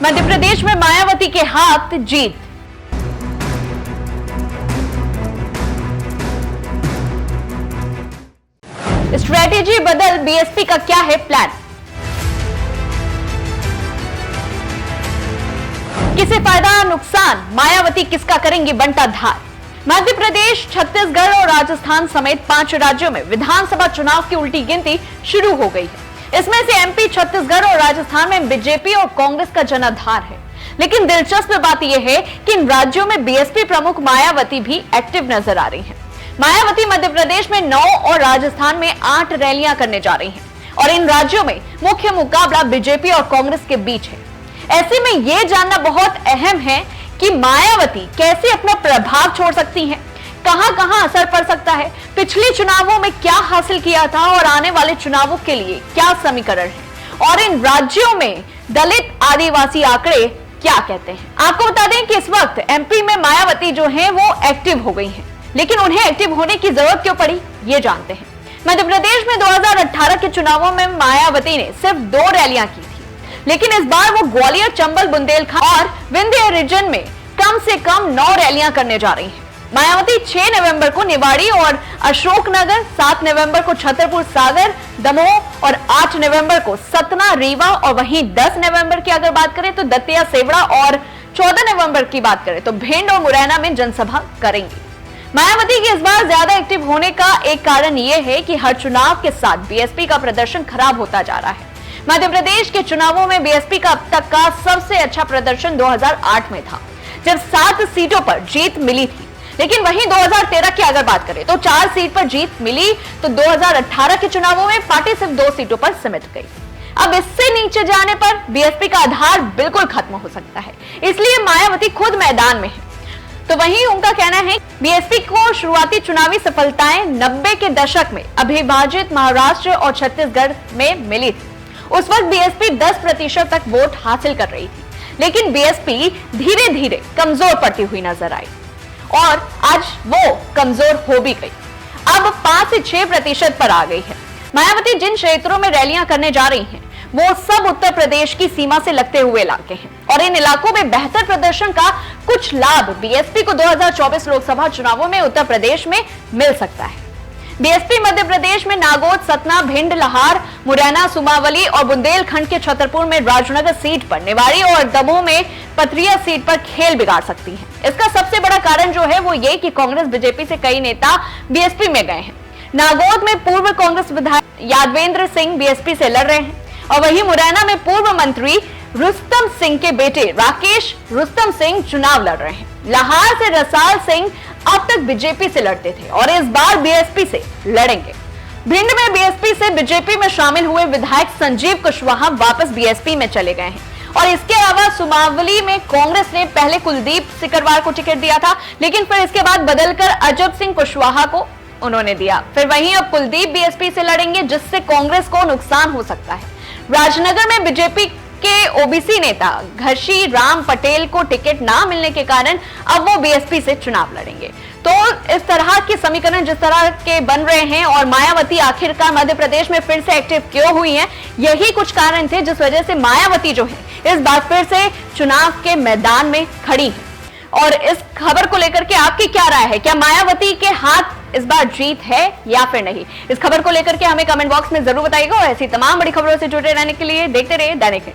मध्य प्रदेश में मायावती के हाथ जीत। स्ट्रेटेजी बदल, बीएसपी का क्या है प्लान? किसे फायदा नुकसान, मायावती किसका करेंगी बंटा धार? मध्य प्रदेश, छत्तीसगढ़ और राजस्थान समेत 5 राज्यों में विधानसभा चुनाव की उल्टी गिनती शुरू हो गई है। इसमें से एमपी, छत्तीसगढ़ और राजस्थान में बीजेपी और कांग्रेस का जनाधार है। लेकिन दिलचस्प बात यह है कि इन राज्यों में बीएसपी प्रमुख मायावती भी एक्टिव नजर आ रही हैं। मायावती मध्य प्रदेश में 9 और राजस्थान में 8 रैलियां करने जा रही हैं और इन राज्यों में मुख्य मुकाबला बीजेपी और कांग्रेस के बीच है। ऐसे में यह जानना बहुत अहम है कि मायावती कैसे अपना प्रभाव छोड़ सकती हैं, कहां-कहां असर पड़ सकता है, पिछले चुनावों में क्या हासिल किया था और आने वाले चुनावों के लिए क्या समीकरण है और इन राज्यों में दलित आदिवासी आंकड़े क्या कहते हैं। आपको बता दें कि इस वक्त एमपी में मायावती जो है वो एक्टिव हो गई हैं, लेकिन उन्हें एक्टिव होने की जरूरत क्यों पड़ी, ये जानते हैं। मध्य प्रदेश में 2018 के चुनावों में मायावती ने सिर्फ 2 रैलियां की थी, लेकिन इस बार वो ग्वालियर, चंबल, बुंदेलखंड और विंध्य रीजन में कम से कम 9 रैलियां करने जा रही हैं। मायावती 6 नवंबर को निवाड़ी और अशोकनगर, 7 नवंबर को छतरपुर सागर, दमोह और 8 नवंबर को सतना, रीवा और वहीं 10 नवंबर की अगर बात करें तो दतिया, सेवड़ा और 14 नवंबर की बात करें तो भिंड और मुरैना में जनसभा करेंगी। मायावती के इस बार ज्यादा एक्टिव होने का एक कारण यह है कि हर चुनाव के साथ बीएसपी का प्रदर्शन खराब होता जा रहा है। मध्य प्रदेश के चुनावों में बीएसपी का अब तक का सबसे अच्छा प्रदर्शन 2008 में था, जब 7 सीटों पर जीत मिली थी। लेकिन वहीं 2013 की अगर बात करें तो 4 सीट पर जीत मिली, तो 2018 के चुनावों में पार्टी सिर्फ 2 सीटों पर सिमट गई। अब इससे नीचे जाने पर बीएसपी का आधार बिल्कुल खत्म हो सकता है, इसलिए मायावती खुद मैदान में है। तो वहीं उनका कहना है बीएसपी को शुरुआती चुनावी सफलताएं 90 के दशक में अविभाजित महाराष्ट्र और छत्तीसगढ़ में मिली थी। उस वक्त बीएसपी 10% तक वोट हासिल कर रही थी, लेकिन बीएसपी धीरे धीरे कमजोर पड़ती हुई नजर आई और आज वो कमजोर हो भी गई, अब 5 से 6% पर आ गई है। मायावती जिन क्षेत्रों में रैलियां करने जा रही हैं, वो सब उत्तर प्रदेश की सीमा से लगते हुए इलाके हैं और इन इलाकों में बेहतर प्रदर्शन का कुछ लाभ बीएसपी को 2024 लोकसभा चुनावों में उत्तर प्रदेश में मिल सकता है। बीएसपी मध्य प्रदेश में नागौद, सतना, भिंड, लहार, मुरैना, सुमावली और बुंदेलखंड के छतरपुर में राजनगर सीट पर, निवाड़ी और दमोह में पथरिया सीट पर खेल बिगाड़ सकती है। इसका सबसे बड़ा कारण जो है वो ये कि कांग्रेस, बीजेपी से कई नेता बीएसपी में गए हैं। नागौद में पूर्व कांग्रेस विधायक यादवेंद्र सिंह बीएसपी से लड़ रहे हैं और वहीं मुरैना में पूर्व मंत्री रुस्तम सिंह के बेटे राकेश रुस्तम सिंह चुनाव लड़ रहे हैं। लहार से रसाल सिंह अब तक बीजेपी से लड़ते थे और इस बार बीएसपी से लड़ेंगे। भिंड में बीएसपी से बीजेपी में शामिल हुए विधायक संजीव कुशवाहा वापस बीएसपी में चले गए हैं और इसके अलावा सुमावली में कांग्रेस ने पहले कुलदीप सिकरवार को टिकट दिया था, लेकिन फिर इसके बाद बदलकर अजब सिंह कुशवाहा को उन्होंने दिया। फिर वहीं अब कुलदीप बीएसपी से लड़ेंगे, जिससे कांग्रेस को नुकसान हो सकता है। राजनगर में बीजेपी के ओबीसी नेता घशी राम पटेल को टिकट ना मिलने के कारण अब वो बीएसपी से चुनाव लड़ेंगे। तो इस तरह के समीकरण जिस तरह के बन रहे हैं और मायावती आखिरकार मध्य प्रदेश में फिर से एक्टिव क्यों हुई हैं, यही कुछ कारण थे जिस वजह से मायावती जो है इस बार फिर से चुनाव के मैदान में खड़ी है। और इस खबर को लेकर के आपकी क्या राय है, क्या मायावती के हाथ इस बार जीत है या फिर नहीं? इस खबर को लेकर के हमें कमेंट बॉक्स में जरूर बताइएगा और ऐसी तमाम बड़ी खबरों से जुड़े रहने के लिए देखते रहिए दैनिक।